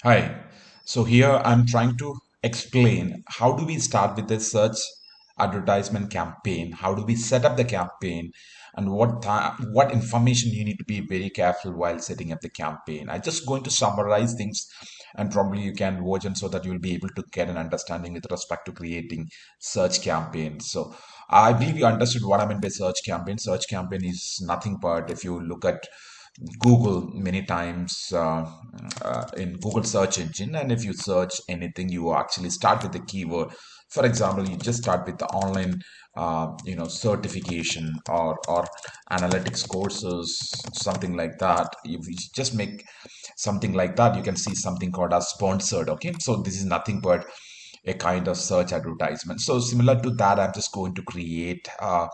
Hi. So here I'm trying to explain how do we start with a search advertisement campaign? How do we set up the campaign? And what information you need to be very careful while setting up the campaign. I'm just going to summarize things and probably you can watch and so that you'll be able to get an understanding with respect to creating search campaigns. So I believe you understood what I meant by search campaign. Search campaign is nothing but if you look at Google many times in Google search engine, and if you search anything, you actually start with the keyword. For example, you just start with the online, certification or analytics courses, something like that. If you just make something like that, you can see something called as sponsored. Okay, so this is nothing but a kind of search advertisement. So similar to that, I'm just going to create a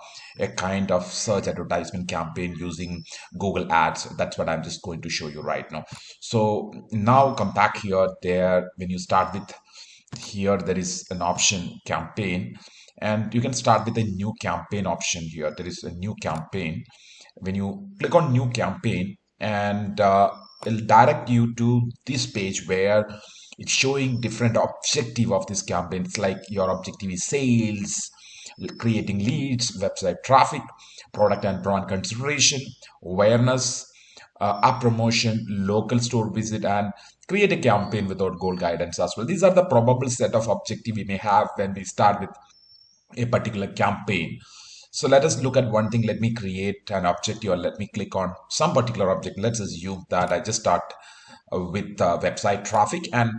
kind of search advertisement campaign using Google Ads. That's what I'm just going to show you right now. So now come back here. There, when you start with here, there is an option campaign, and you can start with a new campaign option here. There is a new campaign. When you click on new campaign, and it'll direct you to this page where it's showing different objective of this campaign. It's like your objective is sales, creating leads, website traffic, product and brand consideration, awareness, app promotion, local store visit, and create a campaign without goal guidance as well. These are the probable set of objective we may have when we start with a particular campaign. So let us look at one thing. Let me create an objective or let me click on some particular object. Let's assume that I just start with website traffic. And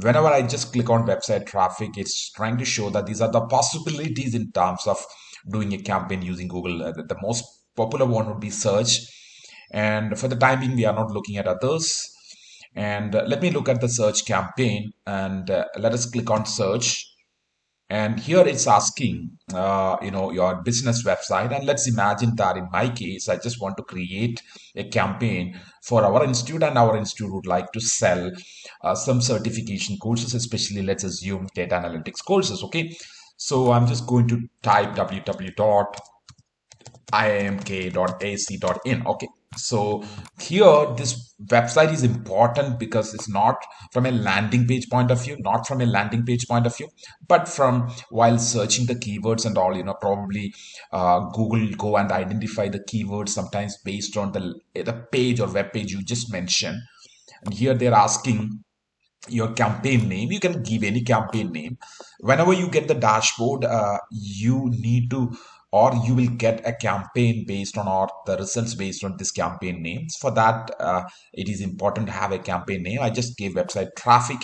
whenever I just click on website traffic, it's trying to show that these are the possibilities in terms of doing a campaign using Google. The most popular one would be search. And for the time being, we are not looking at others. And let me look at the search campaign and let us click on search. And here it's asking, your business website. And let's imagine that in my case, I just want to create a campaign for our institute, and our institute would like to sell some certification courses, especially let's assume data analytics courses. Okay. So I'm just going to type www.iimk.ac.in. Okay. So here this website is important because it's not from a landing page point of view, not from a landing page point of view, but from while searching the keywords and all, probably Google will go and identify the keywords sometimes based on the page or web page you just mentioned. And here they're asking your campaign name. You can give any campaign name. Whenever you get the dashboard, you need to, or you will get a campaign based on, or the results based on this campaign names. For that, it is important to have a campaign name. I just gave website traffic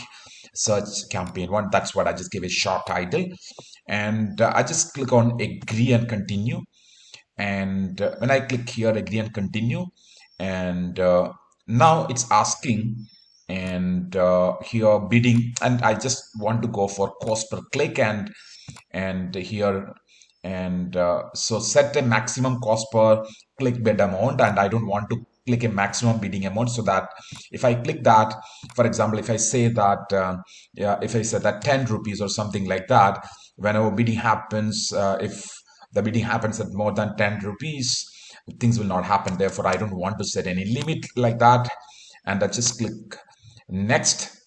search campaign one. That's what I just gave a short title. And I just click on agree and continue. And when I click here, agree and continue, and now it's asking, and here bidding, and I just want to go for cost per click, and here, and so set a maximum cost per click bid amount, and I don't want to click a maximum bidding amount, so that if I click that, for example, if I say that yeah, if I say that 10 rupees or something like that, whenever bidding happens, if the bidding happens at more than 10 rupees, things will not happen. Therefore, I don't want to set any limit like that. And I just click next.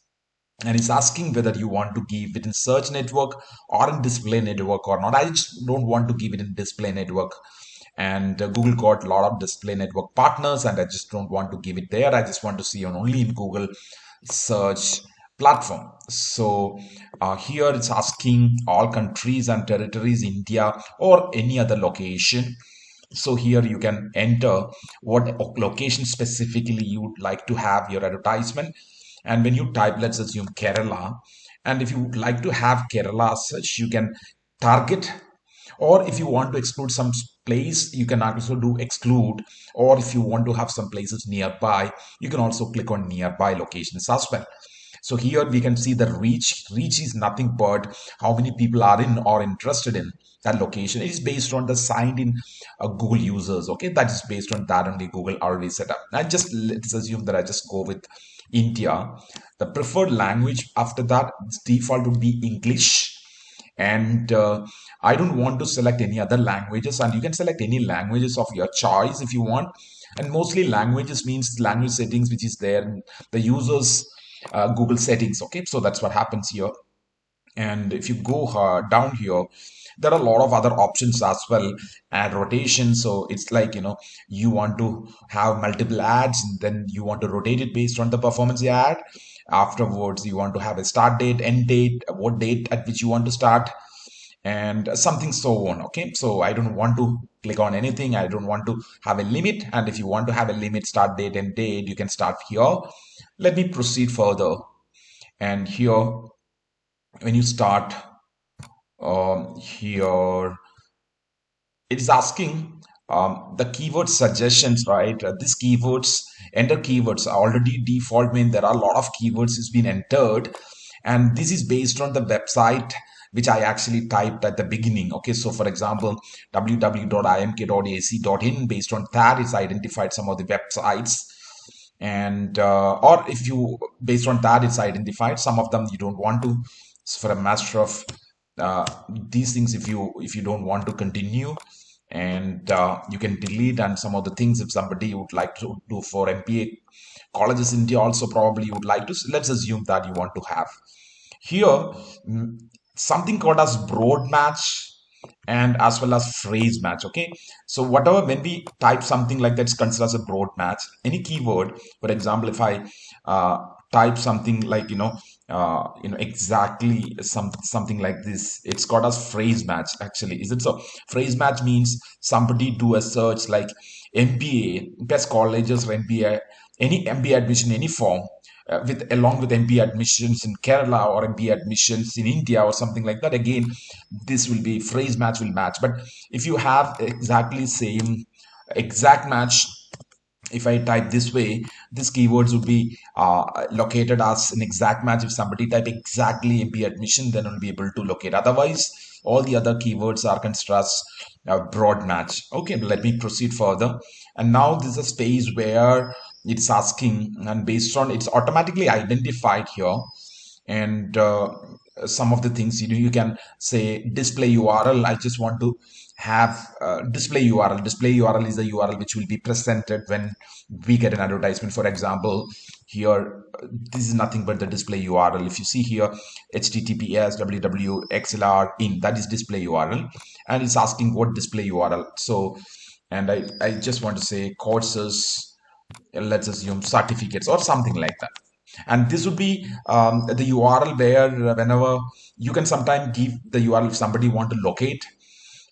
And it's asking whether you want to give it in search network or in display network or not. I just don't want to give it in display network. And Google got a lot of display network partners, and I just don't want to give it there. I just want to see on only in Google search platform. So here it's asking all countries and territories, India or any other location. So here you can enter what location specifically you would like to have your advertisement. And when you type, let's assume Kerala, and if you would like to have Kerala as such, you can target, or if you want to exclude some place, you can also do exclude, or if you want to have some places nearby, you can also click on nearby locations as well. So here we can see the reach. Reach is nothing but how many people are in or interested in that location. It is based on the signed in Google users. Okay, that is based on that only Google already set up. I just, let's assume that I just go with India. The preferred language after that default would be English, and I don't want to select any other languages, and you can select any languages of your choice if you want. And mostly languages means language settings which is there, and the users Google settings. Okay, so that's what happens here. And if you go down here, there are a lot of other options as well. Ad rotation, so it's like, you want to have multiple ads, and then you want to rotate it based on the performance of the ad. Afterwards, you want to have a start date, end date, what date at which you want to start, and something so on. Okay, so I don't want to click on anything. I don't want to have a limit. And if you want to have a limit, start date and date, you can start here. Let me proceed further. And here, when you start here, it is asking the keyword suggestions, right? These keywords, enter keywords, already default mean there are a lot of keywords is been entered, and this is based on the website which I actually typed at the beginning. Okay, so for example, www.imk.ac.in, based on that, it's identified some of the websites. And or if you, based on that, it's identified some of them you don't want to. So for a master of these things, if you don't want to continue, and you can delete. And some of the things, if somebody would like to do for MPA colleges India also, probably you would like to, let's assume that you want to have here something called as broad match and as well as phrase match. Okay, so whatever, when we type something like that, it's considered as a broad match. Any keyword, for example, if I type something like, exactly something like this, it's called as phrase match. Actually, is it so? Phrase match means somebody do a search like MBA, best colleges for MBA, any MBA admission, any form, with along with MBA admissions in Kerala or MBA admissions in India or something like that. Again, this will be phrase match will match. But if you have exactly same exact match, if I type this way, these keywords would be located as an exact match. If somebody type exactly MBA admission, then I'll be able to locate. Otherwise, all the other keywords are considered as broad match. Okay, let me proceed further. And now this is a space where it's asking, and based on, it's automatically identified here. And some of the things you can say display URL. I just want to have display URL. Display URL is the URL which will be presented when we get an advertisement. For example, here this is nothing but the display URL. If you see here, https www.xlr in, that is display URL, and it's asking what display URL. So, and I just want to say courses, let's assume certificates or something like that. And this would be the URL where whenever you can sometimes give the URL if somebody want to locate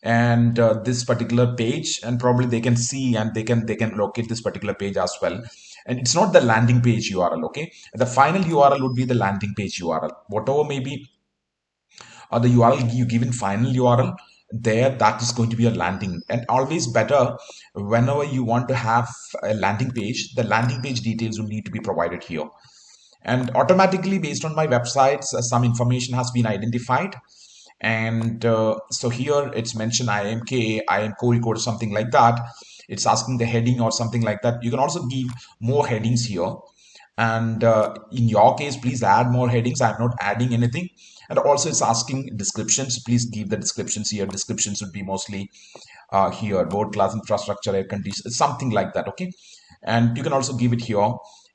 and this particular page, and probably they can see and they can locate this particular page as well. And it's not the landing page URL. Okay, the final URL would be the landing page URL, whatever maybe the URL you give in final URL there, that is going to be a landing. And always better, whenever you want to have a landing page, the landing page details will need to be provided here. And automatically, based on my websites, some information has been identified. And so here it's mentioned IMK, IM code, something like that. It's asking the heading or something like that. You can also give more headings here. And in your case, please add more headings. I'm not adding anything. And also it's asking descriptions. Please give the descriptions here. Descriptions would be mostly here, world class infrastructure, air conditioning, something like that. Okay. And you can also give it here.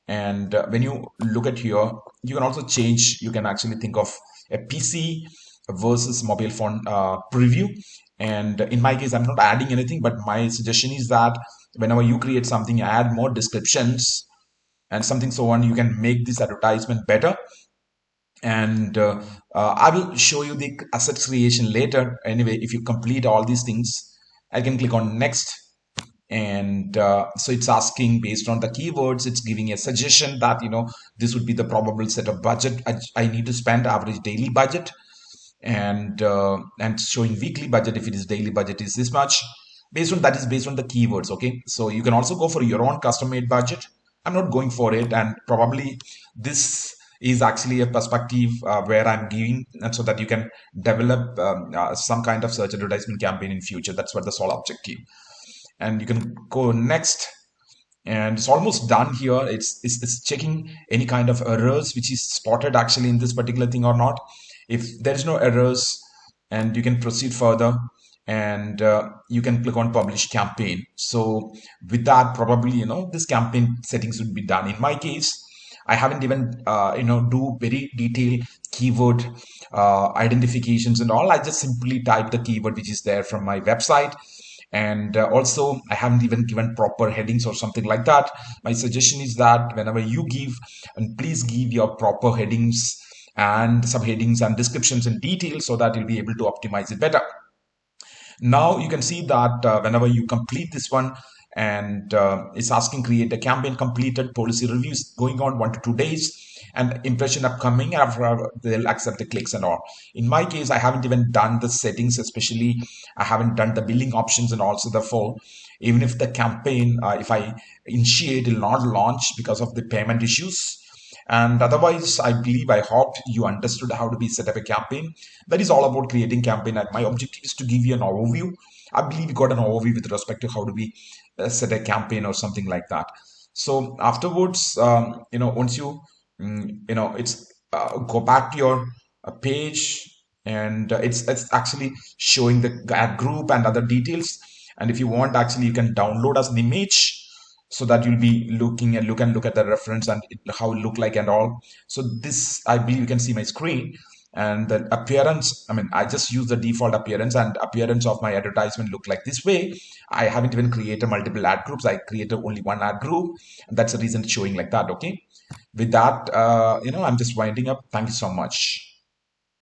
And when you look at here, you can also change. You can actually think of a PC versus mobile phone preview. And in my case, I'm not adding anything, but my suggestion is that whenever you create something, add more descriptions and something so on, you can make this advertisement better. And I will show you the asset creation later. Anyway, if you complete all these things, I can click on next. And so it's asking based on the keywords, it's giving a suggestion that this would be the probable set of budget I need to spend, average daily budget, and showing weekly budget. If it is daily budget is this much, based on that is based on the keywords. Okay, so you can also go for your own custom made budget. I'm not going for it, and probably this is actually a perspective where I'm giving, and so that you can develop some kind of search advertisement campaign in future. That's what the sole objective. And you can go next, and it's almost done here. It's checking any kind of errors which is spotted actually in this particular thing or not. If there is no errors, and you can proceed further, and you can click on publish campaign. So with that, probably this campaign settings would be done. In my case, I haven't even do very detailed keyword identifications and all. I just simply type the keyword which is there from my website. And also, I haven't even given proper headings or something like that. My suggestion is that whenever you give, and please give your proper headings and subheadings and descriptions and details, so that you'll be able to optimize it better. Now you can see that whenever you complete this one, and it's asking create a campaign completed, policy reviews going on 1 to 2 days, and impression upcoming, after they'll accept the clicks and all. In my case, I haven't even done the settings, especially I haven't done the billing options, and also therefore even if the campaign, if I initiate, will not launch because of the payment issues. And otherwise, I believe, I hope you understood how to be set up a campaign. That is all about creating campaign. And my objective is to give you an overview. I believe you got an overview with respect to how to be set a campaign or something like that. So afterwards, once you, it's go back to your page, and it's actually showing the ad group and other details. And if you want, actually, you can download as an image, so that you'll be looking and look at the reference and how it look like and all. So this, I believe you can see my screen, and the appearance, I mean, I just use the default appearance, and appearance of my advertisement look like this way. I haven't even created multiple ad groups. I created only one ad group, and that's the reason it's showing like that. Okay, with that, I'm just winding up. Thank you so much.